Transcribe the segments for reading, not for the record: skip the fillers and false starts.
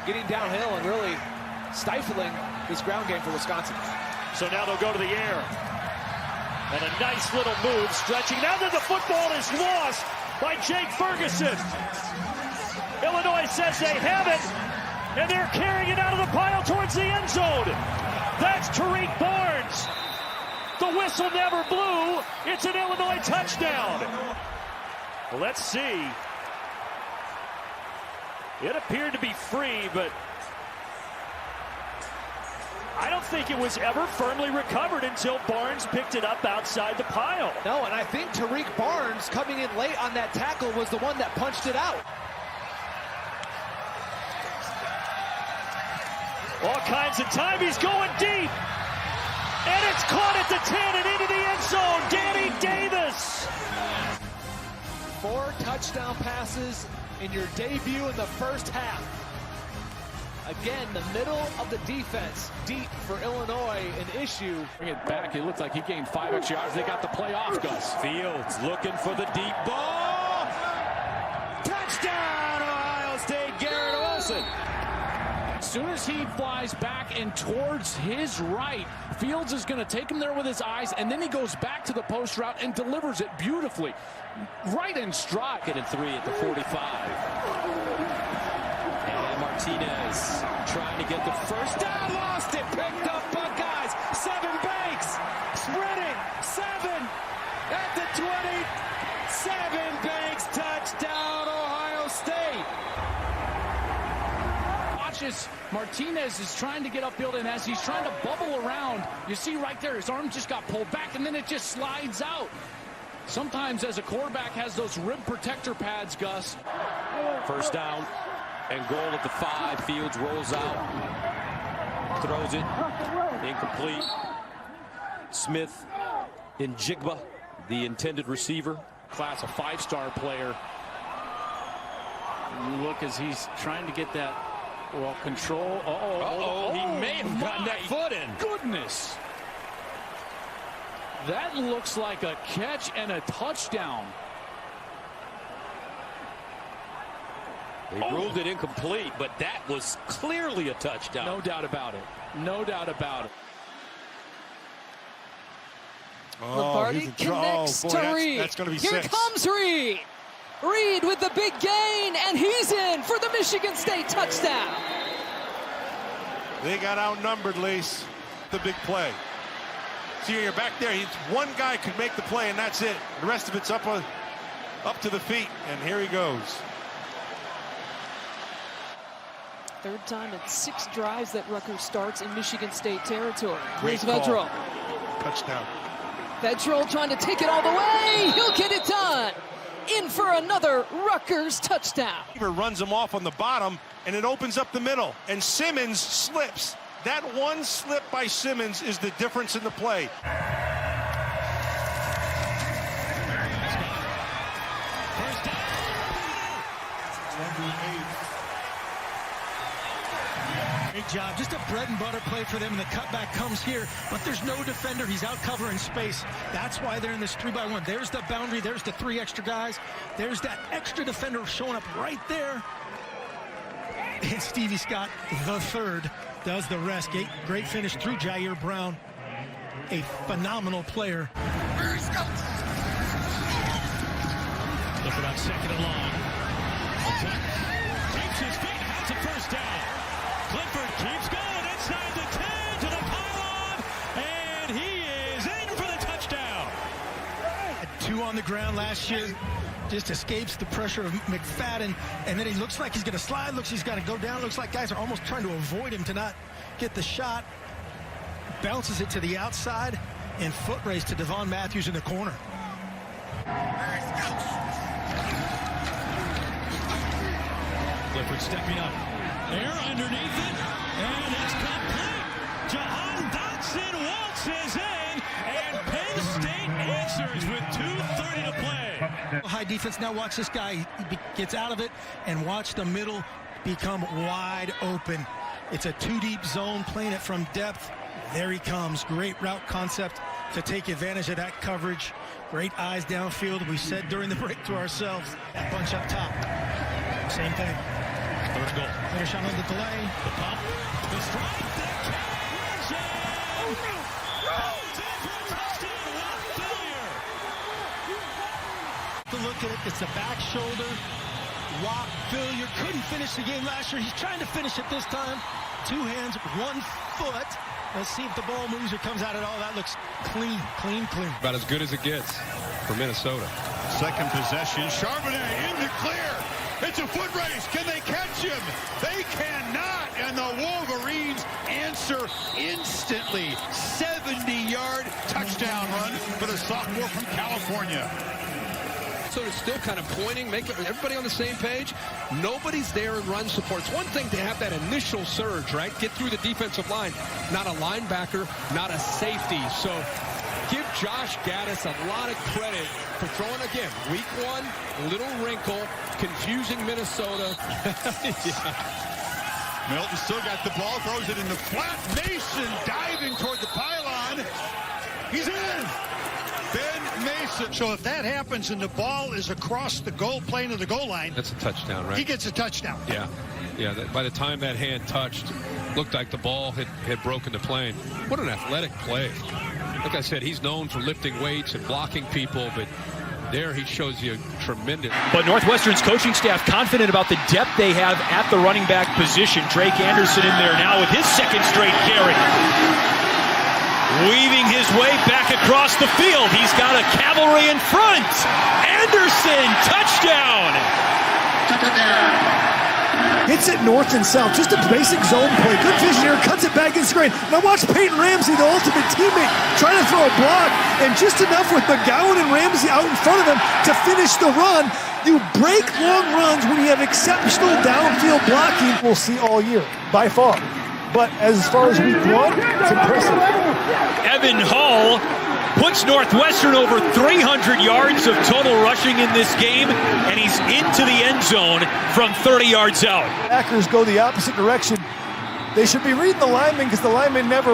getting downhill and really stifling this ground game for Wisconsin. So now they'll go to the air. And a nice little move, stretching. Now that the football is lost by Jake Ferguson. Illinois says they have it, and they're carrying it out of the pile towards the end zone. That's Tariq Barnes. The whistle never blew. It's an Illinois touchdown. Let's see. It appeared to be free, but I don't think it was ever firmly recovered until Barnes picked it up outside the pile. No, and I think Tariq Barnes coming in late on that tackle was the one that punched it out. All kinds of time, he's going deep. And it's caught at the 10 and into the end zone. Danny Davis. 4 touchdown passes in your debut in the first half. Again, the middle of the defense, deep for Illinois, an issue. Bring it back. It looked like he gained 5 extra yards. They got the play off, Gus. Fields looking for the deep ball. Touchdown, Ohio State, Garrett Wilson. As soon as he flies back and towards his right, Fields is going to take him there with his eyes, and then he goes back to the post route and delivers it beautifully. Right in stride. Get in 3 at the 45. Martinez trying to get the first down, lost it, picked up Buckeyes, 7 Banks, sprinting, 7 at the 20, 7 Banks, touchdown, Ohio State. Watch as Martinez is trying to get upfield, and as he's trying to bubble around, you see right there, his arm just got pulled back, and then it just slides out. Sometimes as a quarterback has those rib protector pads, Gus. First down. And goal at the 5. Fields rolls out. Throws it. Incomplete. Smith in Jigba, the intended receiver. Class, a 5-star player. Look as he's trying to get that, well, control. He may have gotten that foot in. Goodness. That looks like a catch and a touchdown. They ruled it incomplete, but that was clearly a touchdown. No doubt about it. No doubt about it. Lombardi connects to Reed. That's going to be Here 6. comes Reed. Reed with the big gain, and he's in for the Michigan State touchdown. They got outnumbered, Lace. The big play. See, you're back there. One guy could make the play, and that's it. The rest of it's up to the feet, and here he goes. Third time in 6 drives that Rutgers starts in Michigan State territory. Great Here's Vedral. Touchdown. Vedral trying to take it all the way. He'll get it done. In for another Rutgers touchdown. Runs him off on the bottom, and it opens up the middle. And Simmons slips. That one slip by Simmons is the difference in the play. First down. Great job. Just a bread and butter play for them, and the cutback comes here, but there's no defender. He's out covering space. That's why they're in this 3-by-1. There's the boundary. There's the 3 extra guys. There's that extra defender showing up right there. And Stevie Scott, the third, does the rest. Great finish through Jair Brown. A phenomenal player. Looking on 2nd and long. Keeps his feet, has a first down. Clifford keeps going inside the 10 to the pylon, and he is in for the touchdown. Had 2 on the ground last year. Just escapes the pressure of McFadden, and then he looks like he's going to slide, looks he's got to go down, looks like guys are almost trying to avoid him to not get the shot. Bounces it to the outside, and foot race to Devon Matthews in the corner. Clifford stepping up. There underneath it, and it's complete. Jahan Dotson waltzes in, and Penn State answers with 2:30 to play. High defense, now watch this guy. He gets out of it, and watch the middle become wide open. It's a 2-deep zone, playing it from depth. There he comes. Great route concept to take advantage of that coverage. Great eyes downfield. We said during the break to ourselves, that bunch up top. Same thing. Third goal. Better shot on the delay. The pump. The strike. The catch. To look at it, it's a back shoulder. Lock failure. Couldn't finish the game last year. He's trying to finish it this time. 2 hands, 1 foot. Let's see if the ball moves or comes out at all. That looks clean, clean, clean. About as good as it gets for Minnesota. Second possession. Charbonnet in the clear. It's a foot race. Can they catch him? They cannot. And the Wolverines answer instantly. 70-yard touchdown run for the sophomore from California. So it's still kind of pointing, making everybody on the same page. Nobody's there in run support. It's one thing to have that initial surge, right? Get through the defensive line. Not a linebacker, not a safety. So give Josh Gaddis a lot of credit for throwing, again, week 1, little wrinkle, confusing Minnesota. Yeah. Milton still got the ball, throws it in the flat. Mason diving toward the pylon. He's in. Ben Mason. So if that happens and the ball is across the goal plane of the goal line, That's a touchdown, right? he gets a touchdown. Yeah. By the time that hand touched, looked like the ball had broken the plane. What an athletic play. Like I said, he's known for lifting weights and blocking people, but there he shows you tremendous. But Northwestern's coaching staff confident about the depth they have at the running back position. Drake Anderson in there now with his second straight carry. Weaving his way back across the field. He's got a cavalry in front. Anderson, touchdown. Hits it north and south, just a basic zone play. Good vision here, cuts it back in screen. Now watch Peyton Ramsey, the ultimate teammate, trying to throw a block, and just enough with McGowan and Ramsey out in front of him to finish the run. You break long runs when you have exceptional downfield blocking. We'll see all year, by far. But as far as week 1, it's impressive. Evan Hull puts Northwestern over 300 yards of total rushing in this game, and he's into the end zone from 30 yards out. Packers go the opposite direction. They should be reading the linemen because the linemen never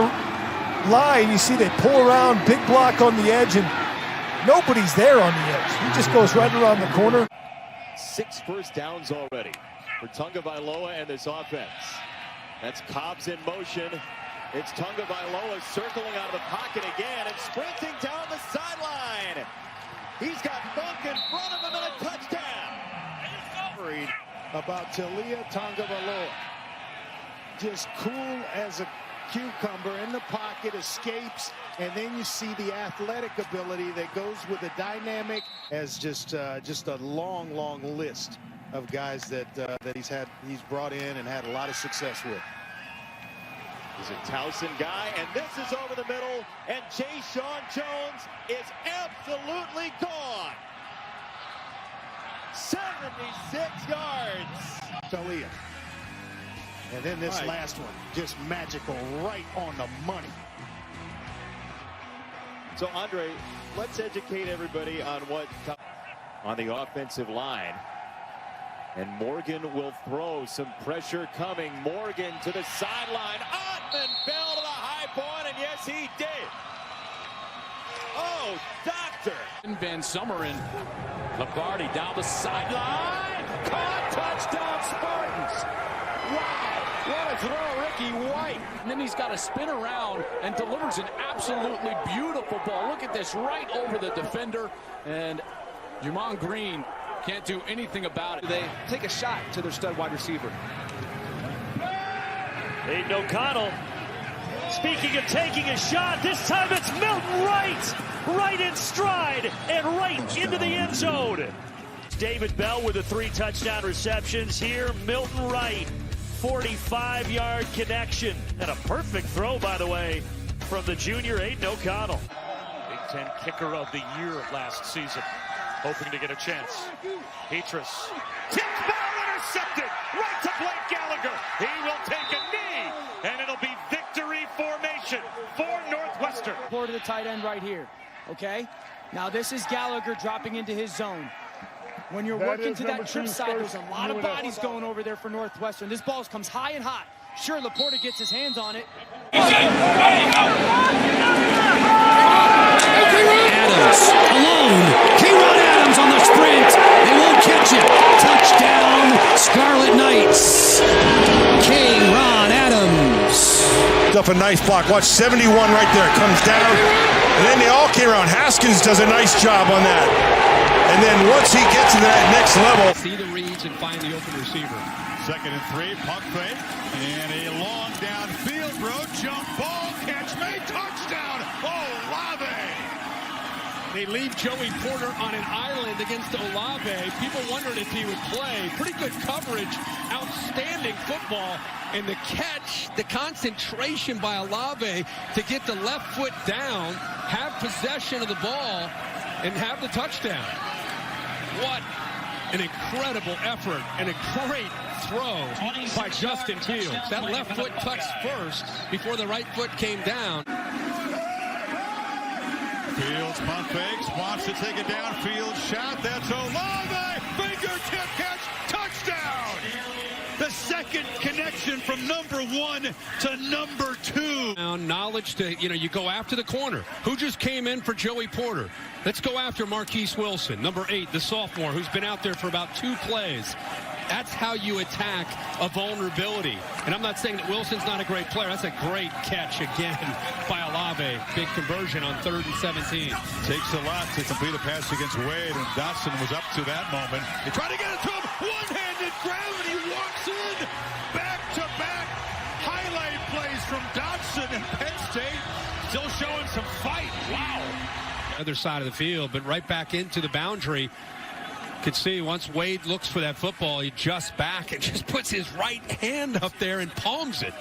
lie. And you see they pull around, big block on the edge, and nobody's there on the edge. He just goes right around the corner. 6 first downs already for Tagovailoa and this offense. That's Cobbs in motion. It's Tagovailoa circling out of the pocket again and sprinting down the sideline. He's got Funk in front of him and a touchdown. Worried about Talia Tagovailoa. Just cool as a cucumber in the pocket, escapes, and then you see the athletic ability that goes with the dynamic as just a long list of guys that he's brought in and had a lot of success with. He's a Towson guy, and this is over the middle, and Jay-Sean Jones is absolutely gone. 76 yards. Talia. And then this last one, just magical, right on the money. So, Andre, let's educate everybody on on the offensive line. And Morgan will throw, some pressure coming. Morgan to the sideline. Ottman fell to the high point, and yes, he did. Oh, doctor. Van Summeren. Labardi down the sideline. Caught, touchdown, Spartans. Wow, what a throw, Ricky White. And then he's got to spin around and delivers an absolutely beautiful ball. Look at this, right over the defender. And Jamon Green can't do anything about it. They take a shot to their stud wide receiver. Aiden O'Connell. Speaking of taking a shot, this time it's Milton right in stride and right into the end zone. David Bell with the 3 touchdown receptions here. Milton Wright, 45-yard connection. And a perfect throw, by the way, from the junior Aiden O'Connell. Big Ten kicker of the year last season. Hoping to get a chance. Petrus. Tipped ball intercepted. Right to Blake Gallagher. He will take a knee. And it'll be victory formation for Northwestern. Forward to the tight end right here. Okay? Now this is Gallagher dropping into his zone. When you're working to that trip side, there's a lot of bodies going over there for Northwestern. This ball comes high and hot. Sure, Laporta gets his hands on it. Adams alone. KEYVONE Adams on the sprint. They won't catch it. Touchdown, Scarlet Knights. Up a nice block. Watch 71 right there. Comes down. And then they all came around. Haskins does a nice job on that. And then once he gets to that next level. See the reads and find the open receiver. 2nd and 3, pump fake. And a long downfield road jump ball. Catch made. Touchdown. Olave. They leave Joey Porter on an island against Olave. People wondered if he would play. Pretty good coverage. Outstanding football. And the catch, the concentration by Olave to get the left foot down, have possession of the ball, and have the touchdown. What an incredible effort and a great throw by Justin Fields. That left foot touched first before the right foot came down. Fields pump fakes, wants to take it downfield shot. That's Olave. Fingertip catch. Touchdown. The second connection from number 1 to number 2. Now, knowledge to, you go after the corner. Who just came in for Joey Porter? Let's go after Marquise Wilson, number 8, the sophomore, who's been out there for about 2 plays. That's how you attack a vulnerability. And I'm not saying that Wilson's not a great player. That's a great catch again by Olave. Big conversion on 3rd and 17. Takes a lot to complete a pass against Wade, and Dotson was up to that moment. They try to get it to him. One-handed grab, and he walks in. Back-to-back highlight plays from Dotson, and Penn State still showing some fight. Wow. Other side of the field, but right back into the boundary. Could see once Wade looks for that football, he adjusts back and just puts his right hand up there and palms it.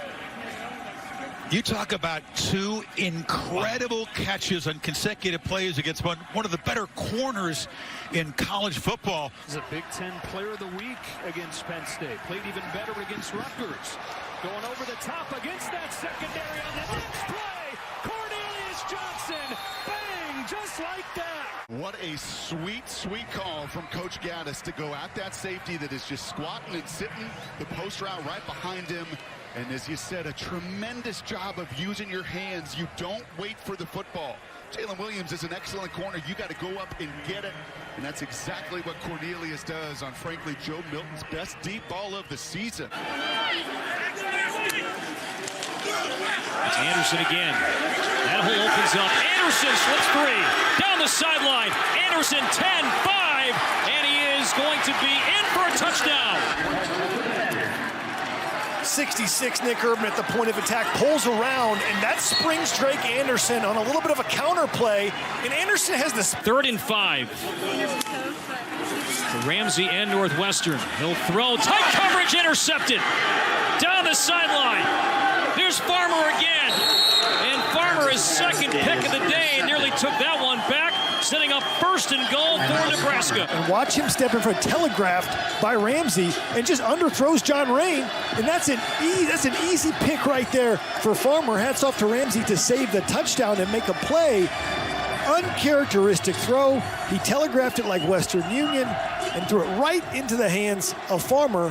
You talk about 2 incredible catches on consecutive plays against one of the better corners in college football. He's a Big Ten Player of the Week against Penn State. Played even better against Rutgers. Going over the top against that secondary on the next play. Cornelius Johnson, bang, just like that. What a sweet, sweet call from Coach Gaddis to go at that safety that is just squatting and sitting, the post route right behind him. And as you said, a tremendous job of using your hands. You don't wait for the football. Jalen Williams is an excellent corner. You got to go up and get it. And that's exactly what Cornelius does on, frankly, Joe Milton's best deep ball of the season. Anderson again. That hole opens up. Anderson slips free. Down the sideline. Anderson 10-5. And he is going to be in for a touchdown. 66, Nick Urban at the point of attack, pulls around, and that springs Drake Anderson on a little bit of a counter play, and Anderson has this 3rd and 5. For Ramsey and Northwestern. He'll throw. Tight coverage intercepted. Down the sideline. Here's Farmer again. And Farmer is second pick of the day. Nearly took that one back. Setting up 1st and goal for Nebraska. And watch him step in for a telegraphed by Ramsey and just underthrows John Rain. And that's an easy pick right there for Farmer. Hats off to Ramsey to save the touchdown and make a play. Uncharacteristic throw. He telegraphed it like Western Union and threw it right into the hands of Farmer,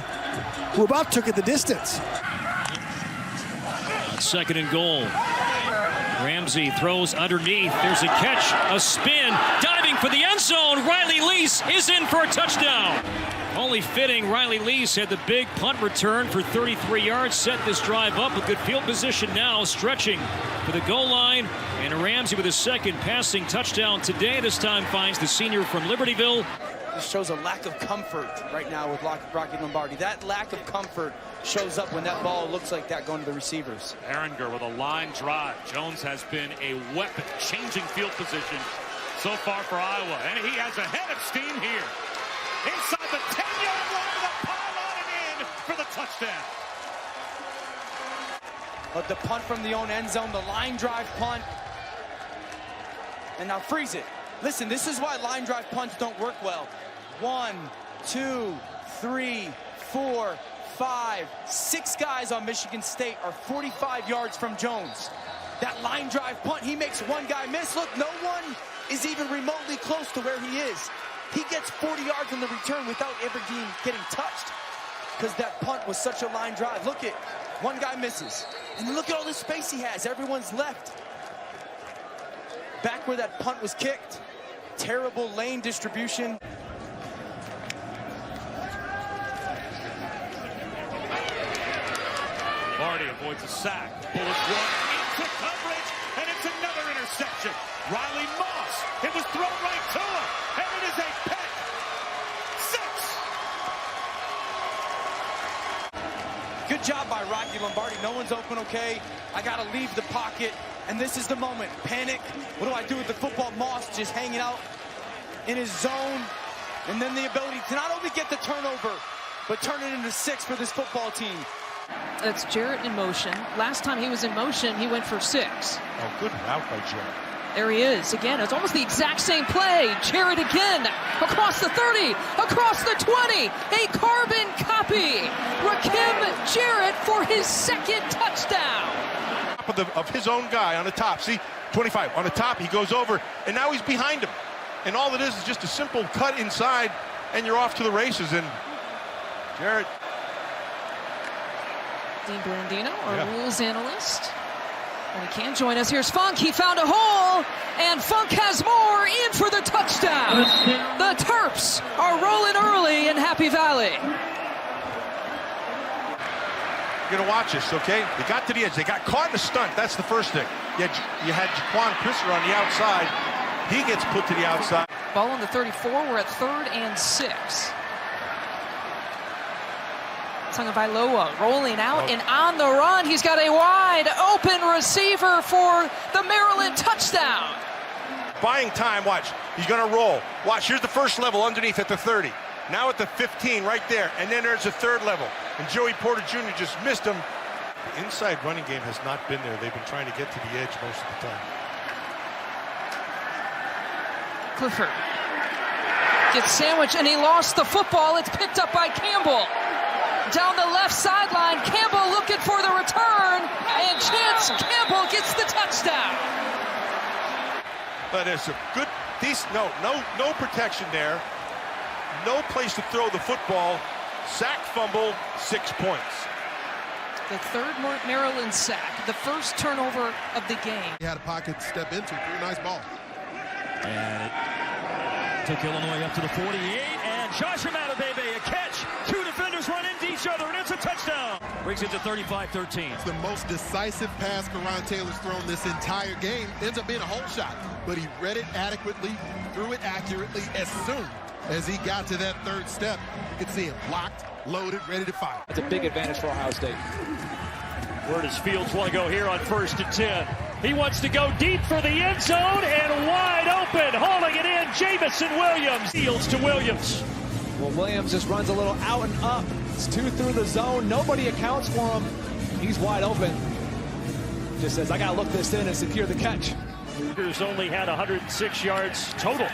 who about took it the distance. 2nd and goal. Ramsey throws underneath. There's a catch, a spin, diving for the end zone. Riley Lease is in for a touchdown. Only fitting, Riley Lease had the big punt return for 33 yards, set this drive up with good field position now, stretching for the goal line. And Ramsey with his 2nd passing touchdown today. This time finds the senior from Libertyville. This shows a lack of comfort right now with Rocky Lombardi. That lack of comfort shows up when that ball looks like that going to the receivers. Ehringer with a line drive. Jones has been a weapon, changing field position so far for Iowa. And he has a head of steam here. Inside the 10-yard line, the pylon and in for the touchdown. But the punt from the own end zone, the line drive punt. And now freeze it. Listen, this is why line drive punts don't work well. 1, 2, 3, 4, 5, 6 guys on Michigan State are 45 yards from Jones. That line drive punt, he makes one guy miss. Look, no one is even remotely close to where he is. He gets 40 yards on the return without ever getting touched because that punt was such a line drive. Look at, one guy misses. And look at all the space he has. Everyone's left. Back where that punt was kicked. Terrible lane distribution. Lombardi avoids a sack. Bull is one into coverage, and it's another interception. Riley Moss. It was thrown right to him, and it is a pick. 6. Good job by Rocky Lombardi. No one's open, okay? I got to leave the pocket, and this is the moment. Panic. What do I do with the football? Moss just hanging out in his zone, and then the ability to not only get the turnover, but turn it into 6 for this football team. That's Jarrett in motion. Last time he was in motion, he went for 6. Oh, good route by Jarrett. There he is again. It's almost the exact same play. Jarrett again across the 30, across the 20. A carbon copy. Rakim Jarrett for his 2nd touchdown. Of his own guy on the top. See, 25 on the top. He goes over, and now he's behind him. And all it is just a simple cut inside, and you're off to the races. And Jarrett. Dean Blandino, our rules analyst. And he can join us. Here's Funk. He found a hole, and Funk has more in for the touchdown. The Terps are rolling early in Happy Valley. You're going to watch this, okay? They got to the edge. They got caught in a stunt. That's the first thing. You had Jaquan Crisser on the outside. He gets put to the outside. Ball on the 34. We're at 3rd and 6. Tagovailoa rolling out and on the run. He's got a wide open receiver for the Maryland touchdown. Buying time, watch. He's going to roll. Watch, here's the first level underneath at the 30. Now at the 15 right there. And then there's a 3rd level. And Joey Porter Jr. just missed him. The inside running game has not been there. They've been trying to get to the edge most of the time. Clifford gets sandwiched and he lost the football. It's picked up by Campbell. Down the left sideline, Campbell looking for the return, and Chance Campbell gets the touchdown. But it's a good, no protection there. No place to throw the football. Sack, fumble, 6 points. The 3rd Maryland sack, the 1st turnover of the game. He had a pocket to step into. Pretty nice ball. And it took Illinois up to the 48, and Josh Amadabebe, a catch. 2 defenders run into each other, and it's a touchdown. Brings it to 35-13. It's the most decisive pass Karan Taylor's thrown this entire game. Ends up being a hole shot, but he read it adequately, threw it accurately as soon as he got to that 3rd step. You could see him locked, loaded, ready to fire. That's a big advantage for Ohio State. Where does Fields want to go here on 1st and 10? He wants to go deep for the end zone and wide open, hauling it in, Jamison Williams. Fields to Williams. Well, Williams just runs a little out and up. It's 2 through the zone. Nobody accounts for him. He's wide open. Just says, I got to look this in and secure the catch. Cougars only had 106 yards total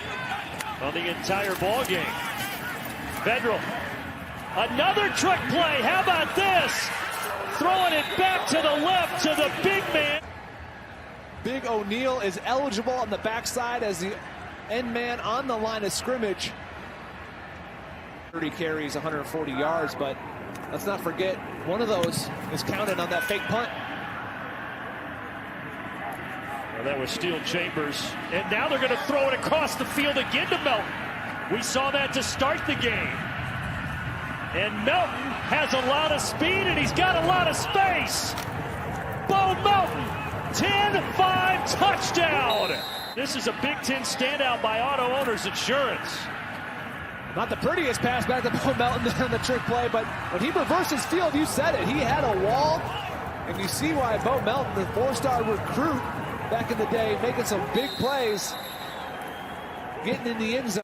on the entire ball game. Federal. Another trick play. How about this? Throwing it back to the left to the big man. Big O'Neal is eligible on the backside as the end man on the line of scrimmage. 30 carries, 140 yards, but let's not forget, one of those is counted on that fake punt. Well, that was Steel Chambers, and now they're going to throw it across the field again to Melton. We saw that to start the game. And Melton has a lot of speed, and he's got a lot of space. Bo Melton, 10-5 touchdown. This is a Big Ten standout by Auto Owners Insurance. Not the prettiest pass back to Bo Melton on the trick play, but when he reverses field, you said it. He had a wall, and you see why Bo Melton, the 4-star recruit back in the day, making some big plays, getting in the end zone.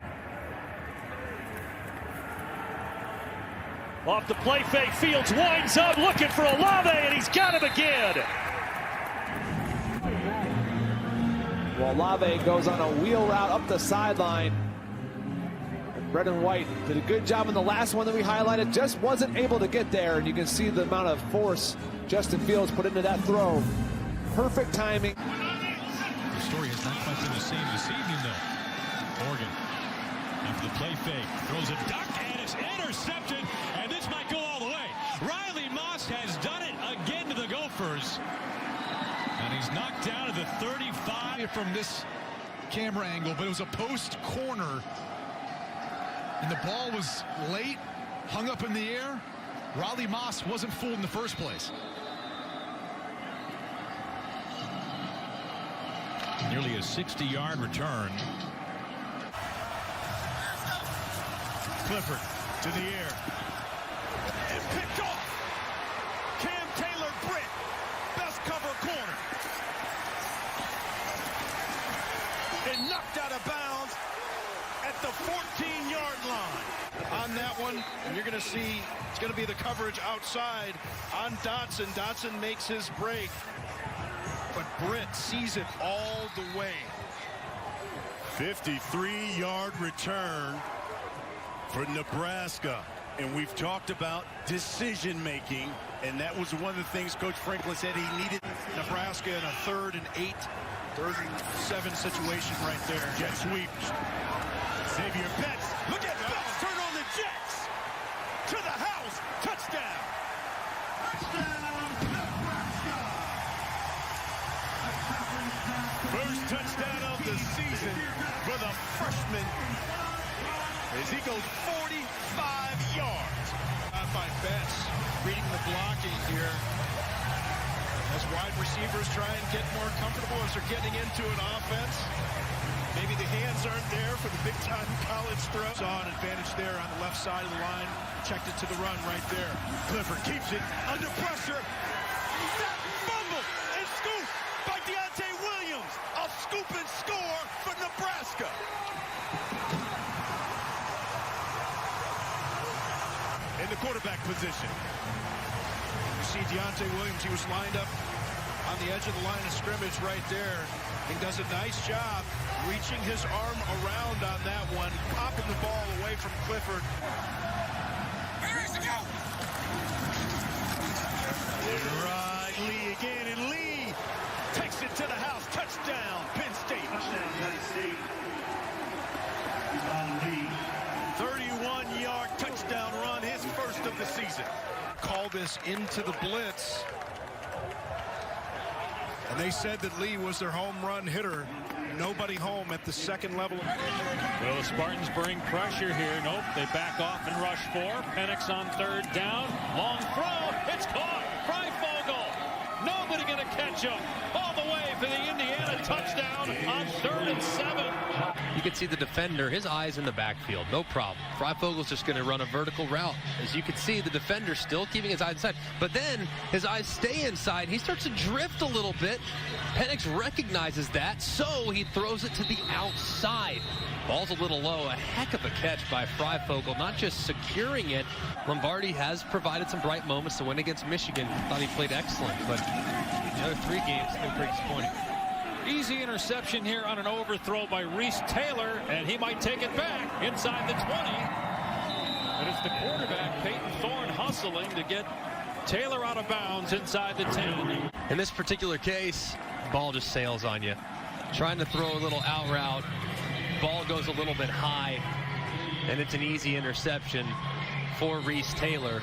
Off the play fake, Fields winds up looking for Olave, and he's got him again. Well, Olave goes on a wheel route up the sideline. Red and white did a good job in the last one that we highlighted, just wasn't able to get there, and you can see the amount of force Justin Fields put into that throw. Perfect timing. The story has not quite been the same this evening, though. Morgan, after the play fake, throws a duck, and it's intercepted, and this might go all the way. Riley Moss has done it again to the Gophers, and he's knocked down to the 35 from this camera angle, but it was a post corner, and the ball was late, hung up in the air. Riley Moss wasn't fooled in the first place. Nearly a 60-yard return. Clifford to the air. And picked off. Cam Taylor-Britt. Best cover corner. And knocked out of bounds at the 14-yard line. On that one, and you're going to see it's going to be the coverage outside on Dotson. Dotson makes his break. But Britt sees it all the way. 53-yard return for Nebraska. And we've talked about decision-making, and that was one of the things Coach Franklin said he needed. Nebraska in a 3rd and 8, 3rd and 7 situation right there. Jet sweeps. Xavier Betts. Look at Betts turn on the Jets. To the house. Touchdown. First touchdown of the season for the freshman as he goes 45 yards. By Betts, reading the blocking here as wide receivers try and get more comfortable as they're getting into an offense. Maybe the hands aren't there for the big-time college throw. Saw an advantage there on the left side of the line. Checked it to the run right there. Clifford keeps it under pressure. Fumble and scoop by Deontay Williams. A scoop and score for Nebraska. In the quarterback position. You see Deontay Williams, he was lined up on the edge of the line of scrimmage right there. He does a nice job reaching his arm around on that one, popping the ball away from Clifford. Right, Lee again, and Lee takes it to the house. Touchdown, Penn State. 31-yard touchdown run, his first of the season. Call this into the blitz. And they said that Lee was their home run hitter. Nobody home at the second level. Well, the Spartans bring pressure here. Nope, they back off and rush 4. Penix on 3rd down. Long throw. It's caught. Freifogel. Nobody going to catch him. All the way for the Indiana touchdown on 3rd and 7. You can see the defender, his eyes in the backfield, no problem. Freifogel's just going to run a vertical route. As you can see, the defender still keeping his eyes inside. But then his eyes stay inside. He starts to drift a little bit. Penix recognizes that, so he throws it to the outside. Ball's a little low. A heck of a catch by Freifogel, not just securing it. Lombardi has provided some bright moments to win against Michigan. Thought he played excellent, but the other 3 games have been pretty disappointing. Easy interception here on an overthrow by Reese Taylor, and he might take it back inside the 20. And it's the quarterback, Peyton Thorne, hustling to get Taylor out of bounds inside the 10. In this particular case, ball just sails on you. Trying to throw a little out route. Ball goes a little bit high, and it's an easy interception for Reese Taylor.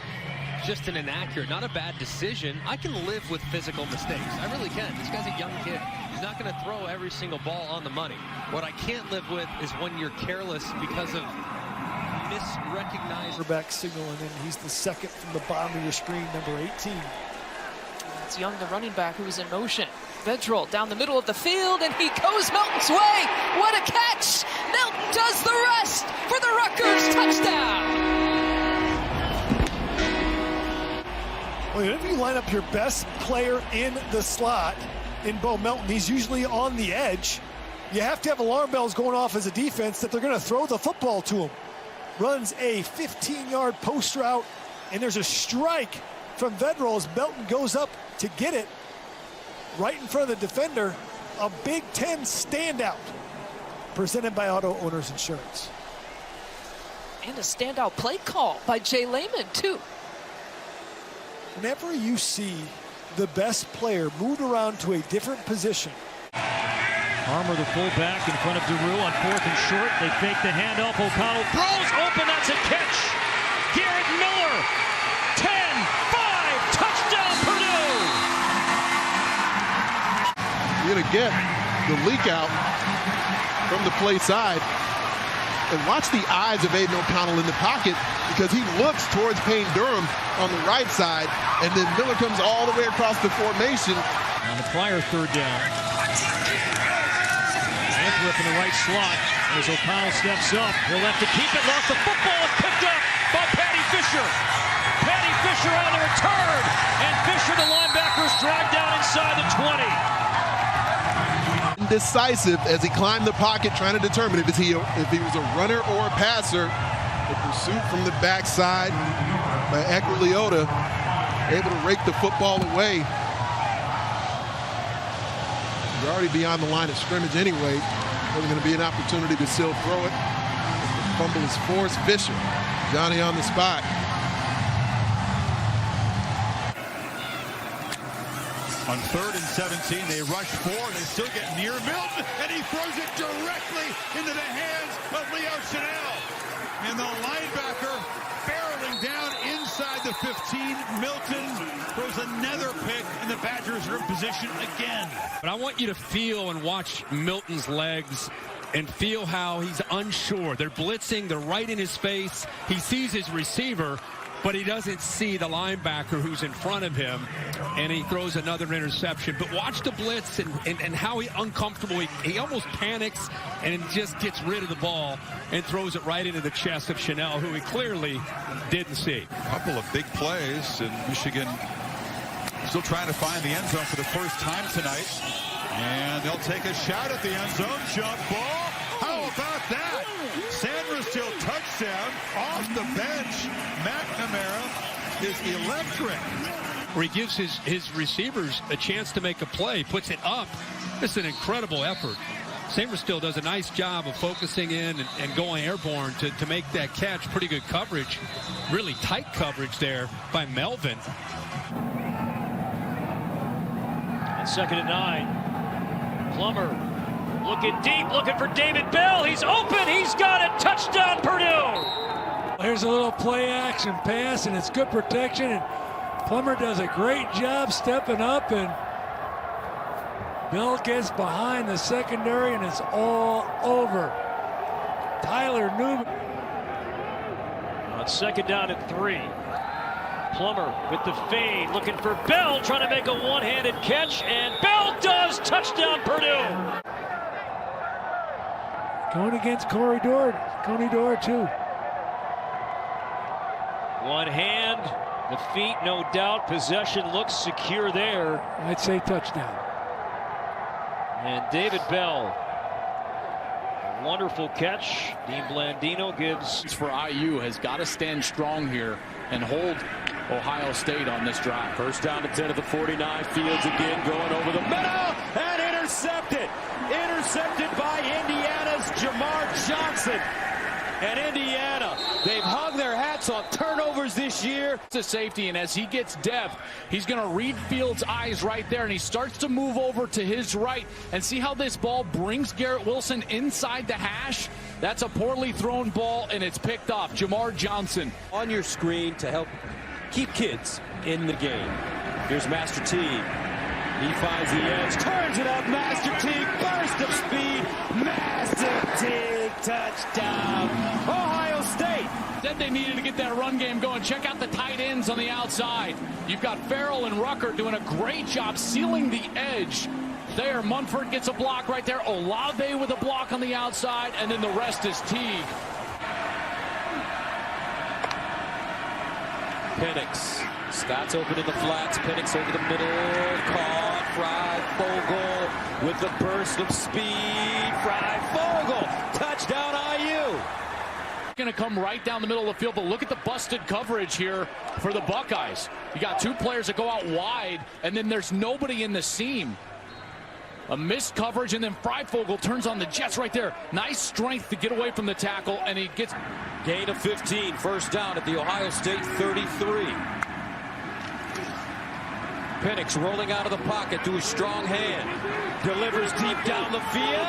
Just an inaccurate, not a bad decision. I can live with physical mistakes. I really can. This guy's a young kid. He's not going to throw every single ball on the money. What I can't live with is when you're careless because of misrecognized. Quarterback signal, and then he's the second from the bottom of your screen, number 18. It's Young, the running back, who is in motion. Vedral down the middle of the field, and he goes Melton's way. What a catch! Melton does the rest for the Rutgers touchdown. Well, if you line up your best player in the slot in Bo Melton, he's usually on the edge. You have to have alarm bells going off as a defense that they're going to throw the football to him. Runs a 15-yard post route, and there's a strike from Vedral as Melton goes up to get it right in front of the defender. A Big Ten standout presented by Auto Owners Insurance. And a standout play call by Jay Lehman, too. Whenever you see the best player moved around to a different position. Harmer, the fullback, in front of Giroux on 4th and short. They fake the handoff. O'Connell throws open. That's a catch. Garrett Miller. 10-5. Touchdown, Purdue. You're going to get the leak out from the play side. And watch the eyes of Aiden O'Connell in the pocket, because he looks towards Payne Durham on the right side, and then Miller comes all the way across the formation. On the Pryor 3rd down. grip in the right slot. As O'Connell steps up, he'll have to keep it. Lost the football. It's picked up by Patty Fisher. Patty Fisher on the return. And Fisher, the linebacker, is dragged down inside the 20. Indecisive as he climbed the pocket, trying to determine if he was a runner or a passer. The pursuit from the backside by Ekweliota, able to rake the football away. You're already beyond the line of scrimmage anyway. There's going to be an opportunity to still throw it. The fumble is forced. Fisher, Johnny on the spot. On 3rd and 17, they rush 4, and they still get near Milton, and he throws it directly into the hands of Leo Chanel. And the linebacker barreling down inside the 15. Milton throws another pick, and the Badgers are in position again. But I want you to feel and watch Milton's legs and feel how he's unsure. They're blitzing, they're right in his face. He sees his receiver, but he doesn't see the linebacker who's in front of him, and he throws another interception. But watch the blitz and how uncomfortable he almost panics and just gets rid of the ball and throws it right into the chest of Chanel, who he clearly didn't see. A couple of big plays, and Michigan still trying to find the end zone for the first time tonight. And they'll take a shot at the end zone. Jump ball. How about that? Sandra still touchdown off the bench. McNamara is electric. Where he gives his receivers a chance to make a play, puts it up. It's an incredible effort. Sandra still does a nice job of focusing in and going airborne to make that catch. Pretty good coverage. Really tight coverage there by Melvin. And 2nd and 9. Plummer looking deep, looking for David Bell. He's open. He's got it. Touchdown, Purdue. Here's a little play action pass, and it's good protection. And Plummer does a great job stepping up, and Bell gets behind the secondary, and it's all over. Tyler Newman. On 2nd down and 3. Plummer with the fade, looking for Bell, trying to make a one-handed catch, and Bell does. Touchdown, Purdue. Going against Coney Dore too. One hand, the feet, no doubt. Possession looks secure there. I'd say touchdown. And David Bell, a wonderful catch. Dean Blandino gives. For IU has got to stand strong here and hold Ohio State on this drive. First down to 10 at the 49. Fields again going over the middle and intercepted. Intercepted by Indiana's Jamar Johnson. And Indiana, they've hung their hats on turnovers this year. It's a safety, and as he gets depth, he's going to read Fields' eyes right there, and he starts to move over to his right. And see how this ball brings Garrett Wilson inside the hash? That's a poorly thrown ball, and it's picked off. Jamar Johnson. On your screen to help keep kids in the game. Here's Master Teague. He finds the edge, turns it up. Master Teague, burst of speed. Master Teague, touchdown. Ohio State. Said they needed to get that run game going. Check out the tight ends on the outside. You've got Farrell and Rucker doing a great job sealing the edge. There, Munford gets a block right there. Olave with a block on the outside, and then the rest is Teague. Penix. Scott's open in the flats. Penix over the middle. Caught. Freifogel with the burst of speed. Freifogel. Touchdown IU. Going to come right down the middle of the field, but look at the busted coverage here for the Buckeyes. You got two players that go out wide, and then there's nobody in the seam. A missed coverage, and then Freifogel turns on the Jets right there. Nice strength to get away from the tackle, and he gets... Gain of 15, first down at the Ohio State 33. Penix rolling out of the pocket to his strong hand. Delivers deep down the field.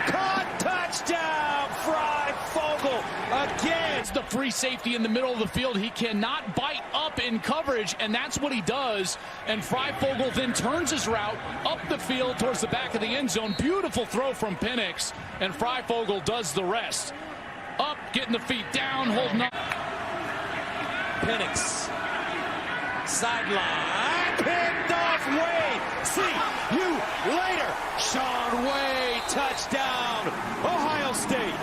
Caught, touchdown, Freifogel again. It's the free safety in the middle of the field. He cannot bite up in coverage, and that's what he does. And Freifogel then turns his route up the field towards the back of the end zone. Beautiful throw from Penix, and Freifogel does the rest. Up, getting the feet down, holding up. Penix, sideline, picked off Wade. See you later. Sean Wade Touchdown, Ohio State.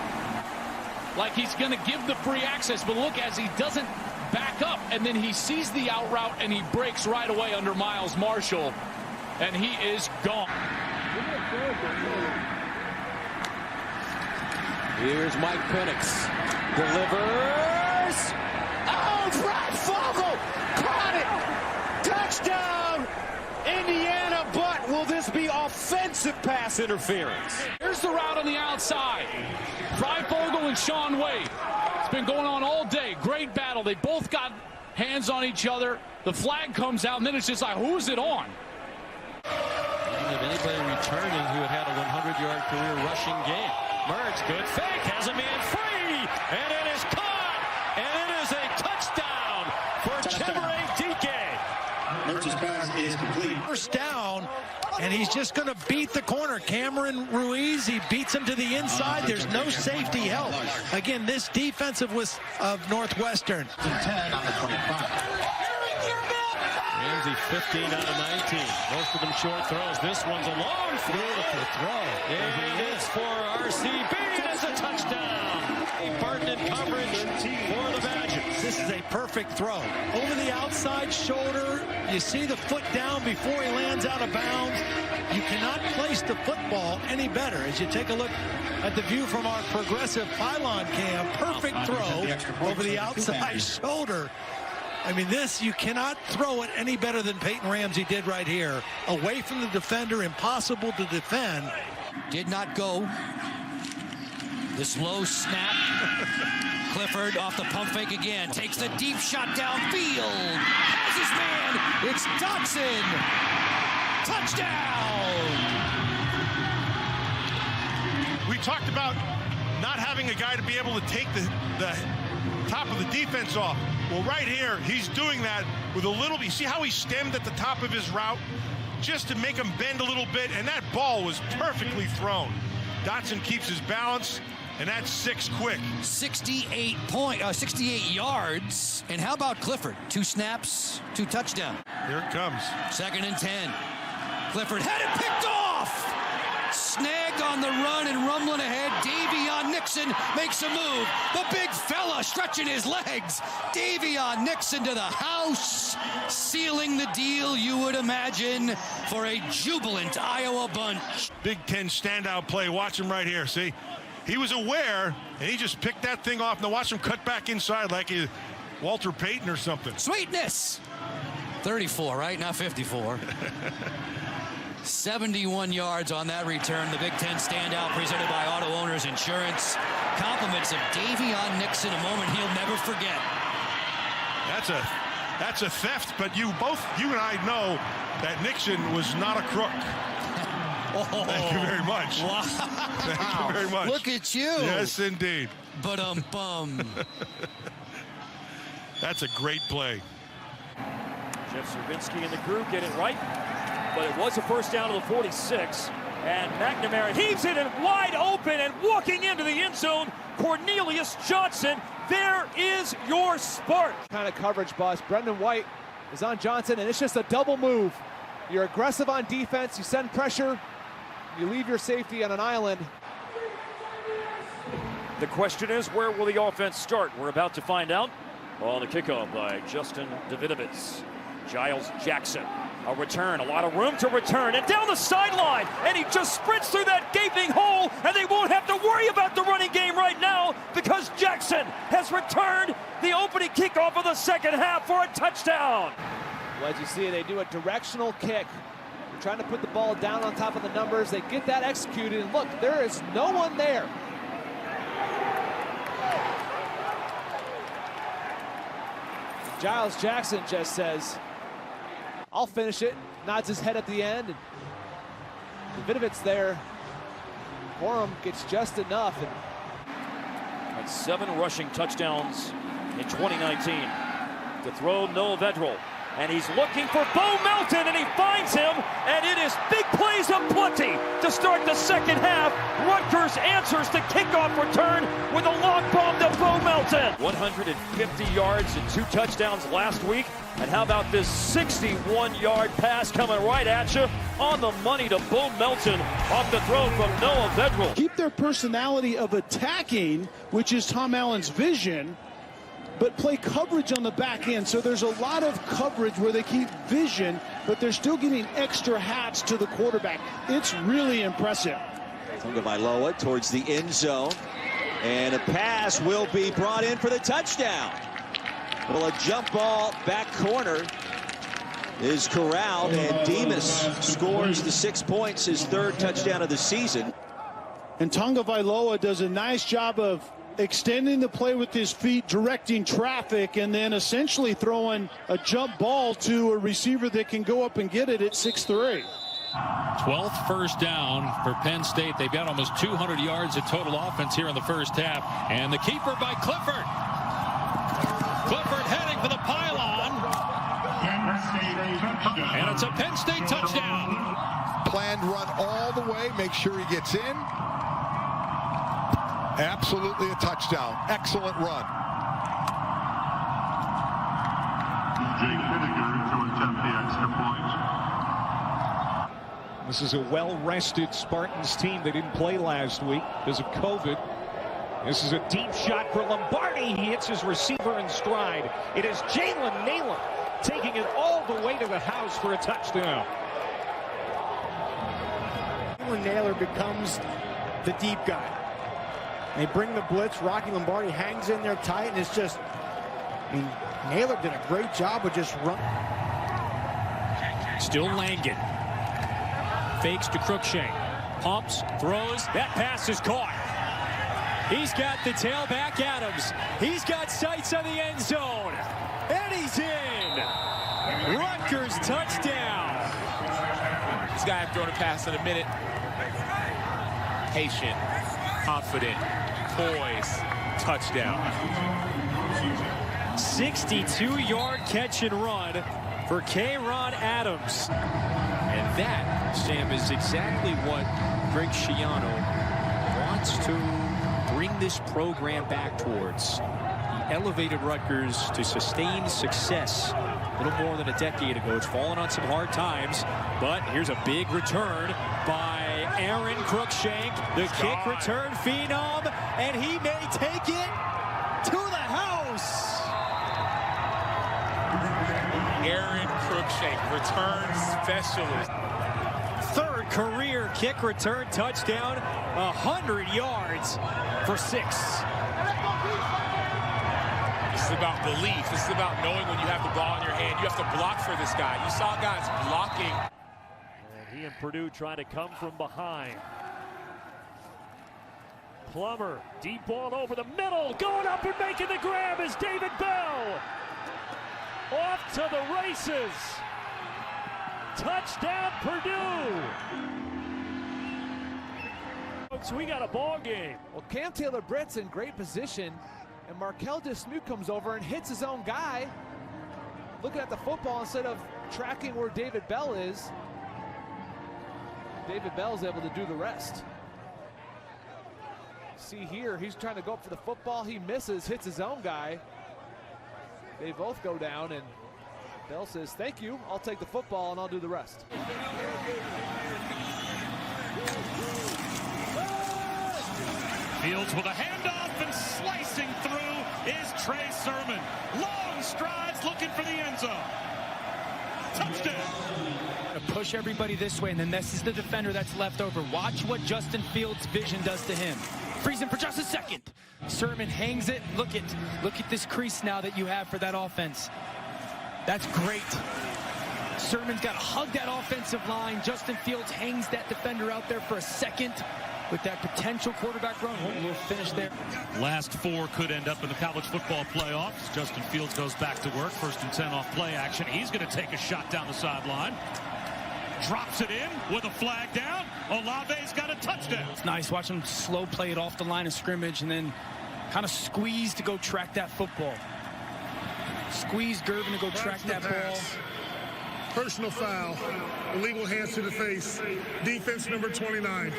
Like he's going to give the free access, but look, as he doesn't back up, and then he sees the out route, and he breaks right away under Miles Marshall, and he is gone. Here's Mike Penix. Delivers. Oh, Brad Fogel caught it. Touchdown, Indiana, but will this be offensive pass interference? Here's the route on the outside. Freifogel and Sean Wade. It's been going on all day. Great battle. They both got hands on each other. The flag comes out, and then it's just like, who's it on? Of anybody returning who had had a 100-yard career rushing game. Mertz, good fake, has a man free, and it is caught, and it is a touchdown for Chevrolet DK. Mertz's pass is complete. First down, and he's just going to beat the corner. Cameron Ruiz, he beats him to the inside. There's no safety help. Again, this defensive was of Northwestern. 10 on the 25. Ramsey 15 out of 19. Most of them short throws. This one's a long beautiful throw. And it's for RCB. It's a touchdown. Barton in coverage for the Badgers. This is a perfect throw. Over the outside shoulder. You see the foot down before he lands out of bounds. You cannot place the football any better. As you take a look at the view from our progressive pylon cam, perfect throw over the outside shoulder. I mean, this, you cannot throw it any better than Peyton Ramsey did right here. Away from the defender, impossible to defend. Did not go. This low snap. Clifford off the pump fake again. Takes the deep shot downfield. Has his man. It's Dotson. Touchdown. We talked about not having a guy to be able to take the top of the defense off. Well, right here, he's doing that with a little. You see how he stemmed at the top of his route? Just to make him bend a little bit, and that ball was perfectly thrown. Dotson keeps his balance, and that's 6 quick. 68 yards. And how about Clifford? 2 snaps, 2 touchdowns. Here it comes. 2nd and 10. Clifford had it picked off. Snagged on the run and rumbling ahead. Daviyon Nixon makes a move. The big fella stretching his legs. Daviyon Nixon to the house, sealing the deal, you would imagine, for a jubilant Iowa bunch. Big Ten standout play. Watch him right here. See, he was aware, and he just picked that thing off. Now watch him cut back inside like Walter Payton or something. Sweetness. 34, right? Not 54. 71 yards on that return. The Big Ten standout presented by Auto Owners Insurance. Compliments of Daviyon Nixon, a moment he'll never forget. That's a theft, but you and I know that Nixon was not a crook. Oh, thank you very much. Wow. Thank you very much. Look at you. Yes, indeed. But bum. That's a great play. Jeff Serbinsky and the crew get it right. But it was a first down to the 46. And McNamara heaves it in wide open and walking into the end zone. Cornelius Johnson, there is your spark. Kind of coverage bust. Brendan White is on Johnson, and it's just a double move. You're aggressive on defense. You send pressure. You leave your safety on an island. The question is, where will the offense start? We're about to find out on the kickoff by Justin Davidovitz. Giles Jackson. A return, a lot of room to return, and down the sideline, and he just sprints through that gaping hole, and they won't have to worry about the running game right now because Jackson has returned the opening kickoff of the second half for a touchdown. Well, as you see, they do a directional kick. They're trying to put the ball down on top of the numbers. They get that executed, and look, there is no one there. Giles Jackson just says, I'll finish it. Nods his head at the end. And Davidovitz there. Corum gets just enough. And 7 rushing touchdowns in 2019. To throw Noah Vedral. And he's looking for Bo Melton, and he finds him. And it is big plays aplenty to start the second half. Rutgers answers the kickoff return with a long bomb to Bo Melton. Johnson. 150 yards and 2 touchdowns last week. And how about this 61-yard pass coming right at you on the money to Bo Melton off the throw from Noah Vedral. Keep their personality of attacking, which is Tom Allen's vision, but play coverage on the back end. So there's a lot of coverage where they keep vision, but they're still getting extra hats to the quarterback. It's really impressive. Tagovailoa towards the end zone, and a pass will be brought in for the touchdown. Well, a jump ball back corner is corralled, and Demas scores the 6 points, his 3rd touchdown of the season. And Tagovailoa does a nice job of extending the play with his feet, directing traffic, and then essentially throwing a jump ball to a receiver that can go up and get it at 6'3". 12th first down for Penn State. They've got almost 200 yards of total offense here in the first half. And the keeper by Clifford. Clifford heading for the pylon. And it's a Penn State touchdown. Planned run all the way. Make sure he gets in. Absolutely a touchdown. Excellent run. Jake Vinegar to attempt the extra point. This is a well-rested Spartans team. They didn't play last week because of COVID. This is a deep shot for Lombardi. He hits his receiver in stride. It is Jalen Naylor taking it all the way to the house for a touchdown. Jalen Naylor becomes the deep guy. They bring the blitz. Rocky Lombardi hangs in there tight, and it's just, I mean, Naylor did a great job of just running. Still Langan. Fakes to Crookshank. Pumps, throws. That pass is caught. He's got the tailback Adams. He's got sights on the end zone. And he's in. Rutgers touchdown. This guy had thrown a pass in a minute. Patient, confident, poised, touchdown. 62-yard catch and run for K-Ron Adams. And that, Sam, is exactly what Greg Schiano wants to bring this program back towards. He elevated Rutgers to sustained success a little more than a decade ago. It's fallen on some hard times, but here's a big return by Aaron Crookshank, the kick return phenom, and he may take it to the house. Aaron Crookshank, return specialist. Third career kick return touchdown, 100 yards for 6. This is about belief. This is about knowing when you have the ball in your hand. You have to block for this guy. You saw guys blocking. And he and Purdue trying to come from behind. Plummer, deep ball over the middle. Going up and making the grab is David Bell. Off to the races. Touchdown, Purdue. Folks, we got a ball game. Well, Cam Taylor-Britt's in great position, and Markel Dismuke comes over and hits his own guy. Looking at the football instead of tracking where David Bell is. David Bell's able to do the rest. See here, he's trying to go up for the football. He misses, hits his own guy. They both go down, and Bell says, thank you, I'll take the football and I'll do the rest. Fields with a handoff, and slicing through is Trey Sermon. Long strides looking for the end zone. Touchdown. Push everybody this way, and then this is the defender that's left over. Watch what Justin Fields' vision does to him. Freeze him for just a second. Sermon hangs it. Look at this crease now that you have for that offense. That's great. Sermon's got to hug that offensive line. Justin Fields hangs that defender out there for a second with that potential quarterback run. We'll finish there. Last 4 could end up in the college football playoffs. Justin Fields goes back to work. 1st and 10 off play action. He's going to take a shot down the sideline. Drops it in with a flag down. Olave's got a touchdown. It's nice. Watch him slow play it off the line of scrimmage and then kind of squeeze to go track that football. Squeeze Gervin to go track that ball. Personal foul. Illegal hands to the face. Defense number 29.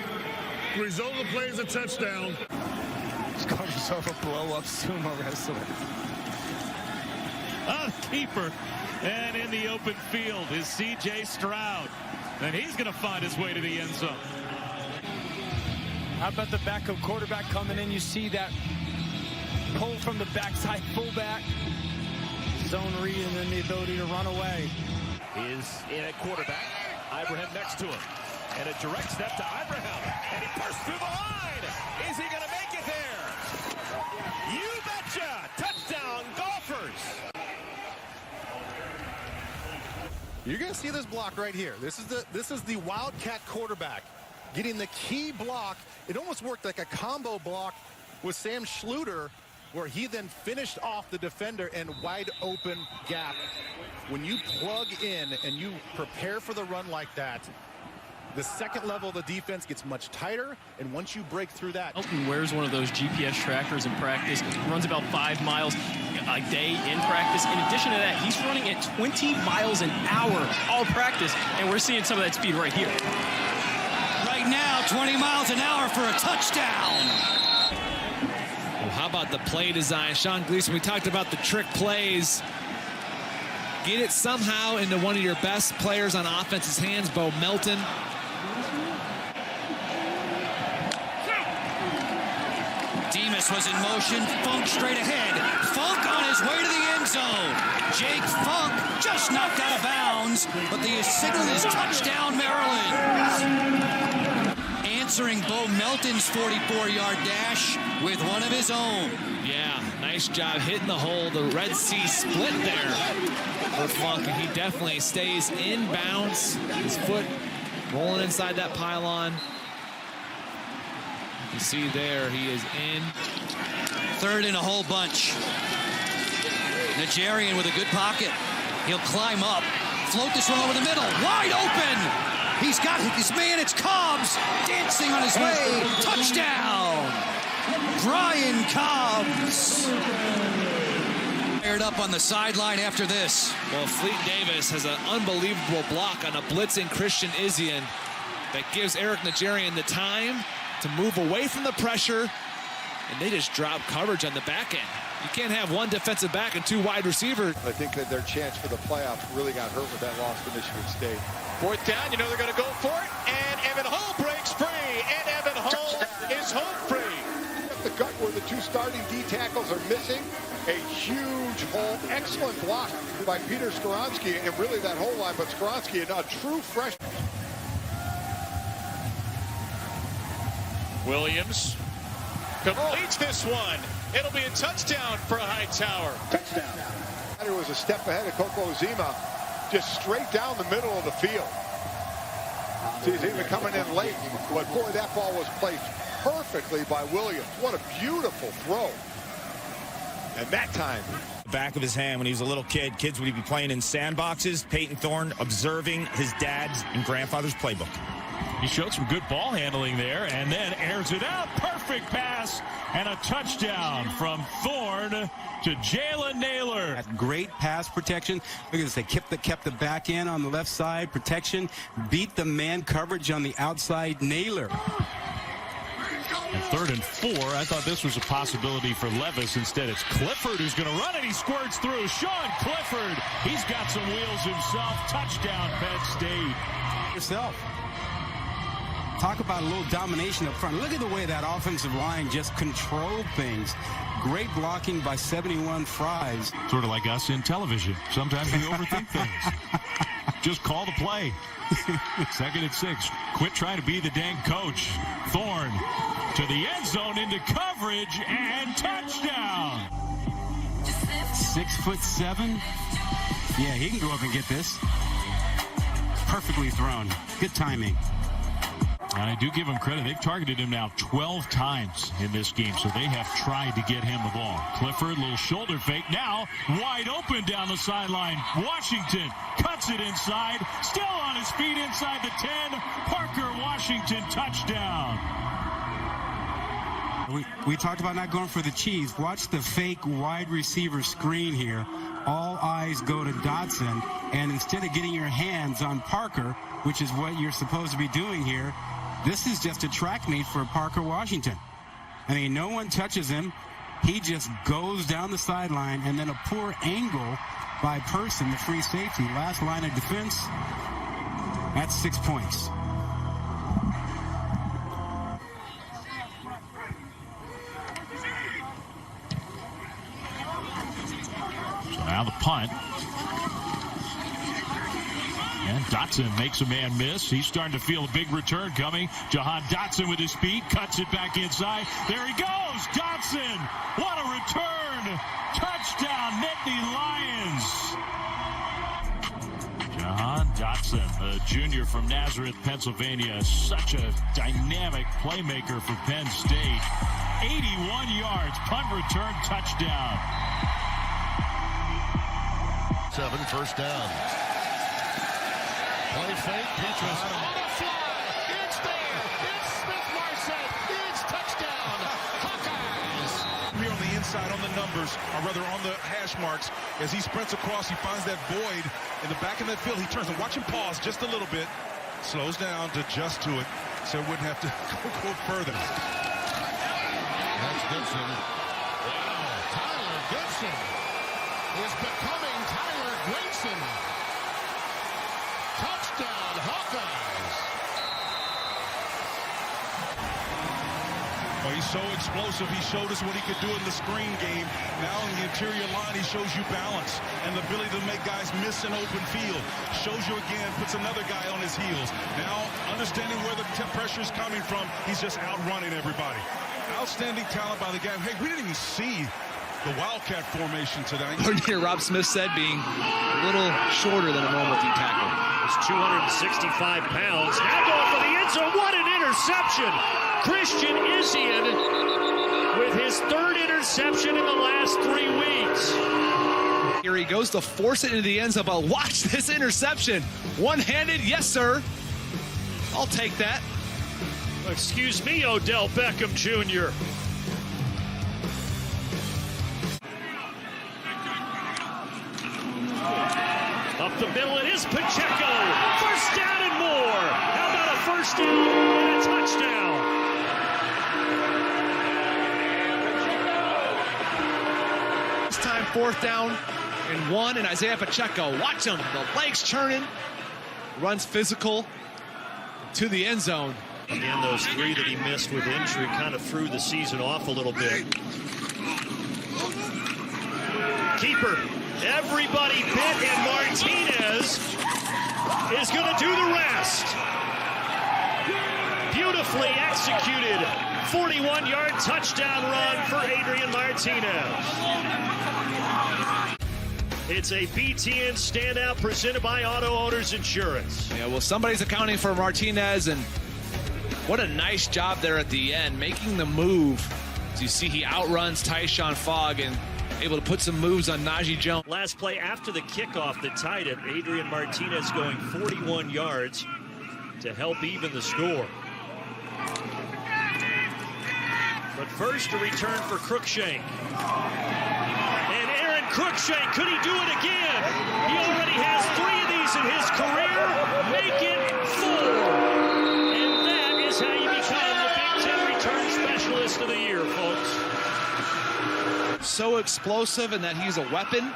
The result of the play is a touchdown. He's called himself a blow-up sumo wrestler. A keeper. And in the open field is C.J. Stroud. And he's going to find his way to the end zone. How about the backup quarterback coming in? You see that pull from the backside fullback. Zone read and then the ability to run away. Is in at quarterback. Ibrahim next to him. And a direct step to Ibrahim. And he bursts through the line. Is he going to make it there? You betcha! Touchdown, Golfers! You're going to see this block right here. This is the Wildcat quarterback getting the key block. It almost worked like a combo block with Sam Schluter, where he then finished off the defender and wide open gap. When you plug in and you prepare for the run like that, the second level of the defense gets much tighter, and once you break through that. Elton wears one of those GPS trackers in practice, runs about 5 miles a day in practice. In addition to that, he's running at 20 miles an hour all practice, and we're seeing some of that speed right here. Right now, 20 miles an hour for a touchdown. Well, how about the play design? Sean Gleason, we talked about the trick plays. Get it somehow into one of your best players on offense's hands, Bo Melton. Demas was in motion. Funk straight ahead. Funk on his way to the end zone. Jake Funk just knocked out of bounds, but the signal is touchdown, Maryland. Answering Bo Melton's 44-yard dash with one of his own. Yeah, nice job hitting the hole. The Red Sea split there for Funk, and he definitely stays in bounds. His foot rolling inside that pylon. You see there, he is in. Third in a whole bunch. Nigerian with a good pocket. He'll climb up, float this one over the middle, wide open. He's got his man, it's Cobbs, dancing on his way. Touchdown, Brian Cobbs. Fired up on the sideline after this. Well, Fleet Davis has an unbelievable block on a blitzing Christian Isian that gives Eric Nigerian the time to move away from the pressure, and they just drop coverage on the back end. You can't have one defensive back and two wide receivers. I think that their chance for the playoffs really got hurt with that loss to Michigan State. Fourth down, you know they're going to go for it, and Evan Hull breaks free, and Evan Hull is home free. The gut where the two starting D tackles are missing, a huge hole. Excellent block by Peter Skoronsky, and really that whole line, but Skoronsky, a true freshman. Williams completes this one. It'll be a touchdown for Hightower. Touchdown. That was a step ahead of Coco Zima, just straight down the middle of the field. He's even coming in late, but boy, that ball was played perfectly by Williams. What a beautiful throw. And that time, back of his hand when he was a little kid, kids would be playing in sandboxes. Peyton Thorne observing his dad's and grandfather's playbook. He showed some good ball handling there and then airs it out. Perfect pass and a touchdown from Thorne to Jalen Naylor. Great pass protection. Look at this. They kept the back end on the left side. Protection. Beat the man coverage on the outside. Naylor. And 3rd and 4. I thought this was a possibility for Levis. Instead, it's Clifford who's going to run it. He squirts through. Sean Clifford. He's got some wheels himself. Touchdown, Penn State. Yourself. Talk about a little domination up front. Look at the way that offensive line just controlled things. Great blocking by 71 Fries. Sort of like us in television. Sometimes we overthink things. Just call the play. 2nd and 6. Quit trying to be the dang coach. Thorne to the end zone into coverage and touchdown. 6'7". Yeah, he can go up and get this. Perfectly thrown. Good timing. And I do give him credit. They've targeted him now 12 times in this game, so they have tried to get him the ball. Clifford, little shoulder fake. Now wide open down the sideline. Washington cuts it inside. Still on his feet inside the 10. Parker Washington touchdown. We talked about not going for the cheese. Watch the fake wide receiver screen here. All eyes go to Dotson, and instead of getting your hands on Parker, which is what you're supposed to be doing here, this is just a track meet for Parker Washington. I mean, no one touches him. He just goes down the sideline, and then a poor angle by Person, the free safety. Last line of defense. That's 6 points. So now the punt. And Dotson makes a man miss. He's starting to feel a big return coming. Jahan Dotson with his speed, cuts it back inside. There he goes, Dotson. What a return. Touchdown, Nittany Lions. Jahan Dotson, the junior from Nazareth, Pennsylvania. Such a dynamic playmaker for Penn State. 81 yards, punt return, touchdown. 7, first down. Play fake, Petrus on the fly. It's there. It's Smith-Marset. It's touchdown. Hawkeyes. Here on the inside on the numbers, or rather on the hash marks, as he sprints across, he finds that void in the back of that field. He turns and watch him pause just a little bit. Slows down to adjust to it, so it wouldn't have to go further. That's Goodson. Wow, Tyler Goodson is becoming Tyler Grayson. Touchdown, Hawkeyes. Well, he's so explosive. He showed us what he could do in the screen game. Now in the interior line, he shows you balance and the ability to make guys miss an open field. Shows you again, puts another guy on his heels. Now, understanding where the pressure is coming from, he's just outrunning everybody. Outstanding talent by the guy. Hey, we didn't even see the Wildcat formation tonight. Here, Rob Smith said being a little shorter than a normal D tackle. He's 265 pounds. Now going for the end zone. What an interception! Christian Isian with his third interception in the last 3 weeks. Here he goes to force it into the end zone, but watch this interception. One-handed, yes, sir. I'll take that. Excuse me, Odell Beckham Jr. Up the middle, it is Pacheco. First down and more. How about a first down and a touchdown? This time, 4th down and 1, and Isaiah Pacheco. Watch him. The legs churning. Runs physical to the end zone. Again, those 3 that he missed with injury kind of threw the season off a little bit. Keeper. Everybody bit, and Martinez is going to do the rest. Beautifully executed 41-yard touchdown run for Adrian Martinez. It's a BTN standout presented by Auto Owners Insurance. Yeah, well, somebody's accounting for Martinez, and what a nice job there at the end, making the move. As you see, he outruns Tyshawn Fogg and able to put some moves on Najee Jones. Last play after the kickoff that tied it, Adrian Martinez going 41 yards to help even the score. But first, a return for Cruikshank. And Aaron Cruikshank, could he do it again? He already has 3 of these in his career. Make it 4. And that is how you become the Big Ten return specialist of the year, folks. So explosive in that he's a weapon,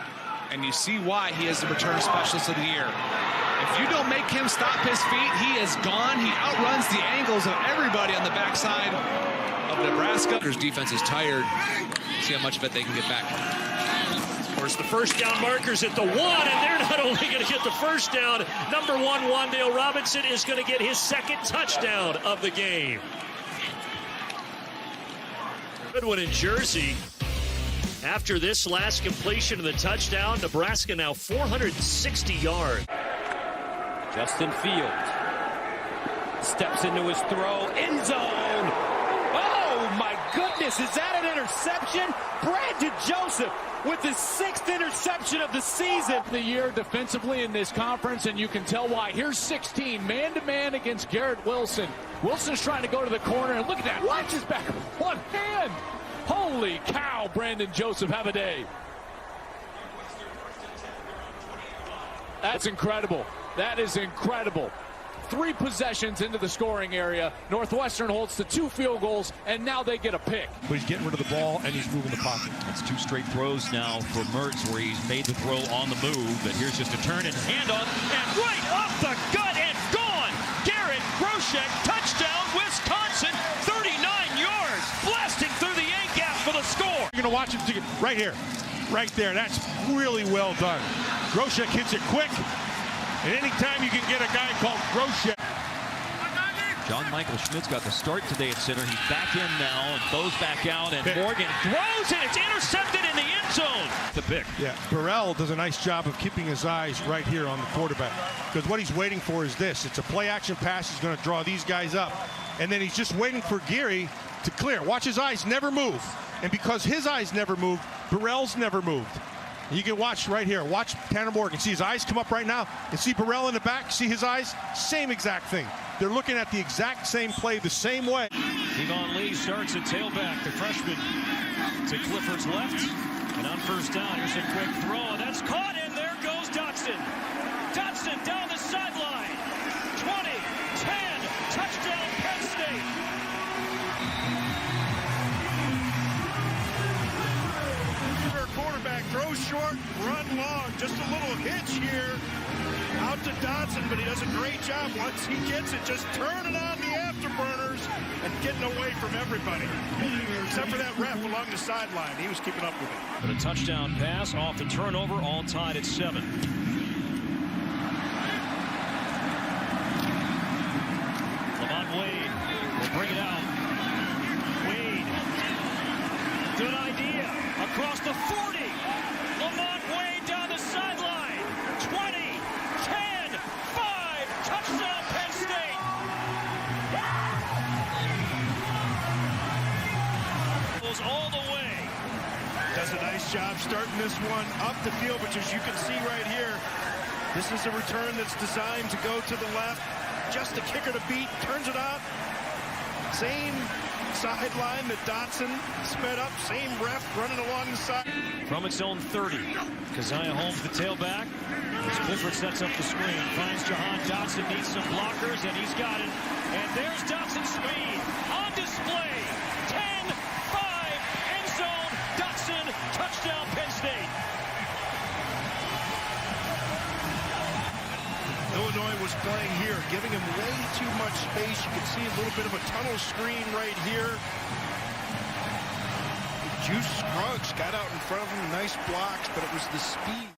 and you see why he is the return specialist of the year. If you don't make him stop his feet, he is gone. He outruns the angles of everybody on the backside of Nebraska. Defense is tired. See how much of it they can get back. Of course, the first down markers at the 1, and they're not only going to get the first down. Number 1, Wan'Dale Robinson is going to get his 2nd touchdown of the game. Good one in Jersey. After this last completion of the touchdown, Nebraska now 460 yards. Justin Fields steps into his throw, end zone. Oh my goodness, is that an interception? Brandon Joseph with his 6th interception of the season. The year defensively in this conference, and you can tell why. Here's 16, man-to-man against Garrett Wilson. Wilson's trying to go to the corner, and look at that, launches back with one hand. Holy cow, Brandon Joseph, have a day. That's incredible. That is incredible. 3 possessions into the scoring area. Northwestern holds to 2 field goals, and now they get a pick. But he's getting rid of the ball, and he's moving the pocket. That's 2 straight throws now for Mertz, where he's made the throw on the move. But here's just a turn and handoff, and right off the gut and gone. GARRETT, GROSHEK, touchdown, Wisconsin, 39 yards, blasting through the A gap for the score. You're going to watch him right here, right there. That's really well done. GROSHEK hits it quick, and anytime you can get a guy called GROSHEK. John Michael Schmidt's got the start today at center. He's back in now and goes back out, and Morgan throws, and it's intercepted in the end zone. The pick. Yeah, Burrell does a nice job of keeping his eyes right here on the quarterback, because what he's waiting for is this. It's a play-action pass. He's going to draw these guys up, and then he's just waiting for Geary to clear. Watch his eyes never move, and because his eyes never moved, Burrell's never moved. You can watch right here. Watch Tanner Morgan. See his eyes come up right now, and see Burrell in the back. See his eyes? Same exact thing. They're looking at the exact same play the same way. Keyvone Lee starts at tailback. The freshman to Clifford's left. And on first down, here's a quick throw. That's caught, and there goes Dotson. Dotson down the sideline. 20, 10, touchdown Penn State. Quarterback throws short, run long. Just a little hitch here. Out to Dotson, but he does a great job. Once he gets it, just turning on the afterburners and getting away from everybody. Except for that ref along the sideline. He was keeping up with it. But a touchdown pass off the turnover, all tied at 7. Lamont Wade will bring it out. Wade. Good idea. Across the 40. Lamont Wade down the sideline. 20, 10, 5. Touchdown Penn State. Goes all the way. Does a nice job starting this one up the field, but as you can see right here, this is a return that's designed to go to the left. Just the kicker to beat, turns it out. Same sideline that Dotson sped up, same ref running along the side. From its own 30, Keziah Holmes, the tailback. As Clifford sets up the screen, finds Jahan. Dotson needs some blockers, and he's got it. And there's Dotson's speed on display. 10, 5, end zone. Dotson, touchdown Penn State. Illinois was playing here, giving him way too much space. You can see a little bit of a tunnel screen right here. Juice Scruggs got out in front of him, nice blocks, but it was the speed.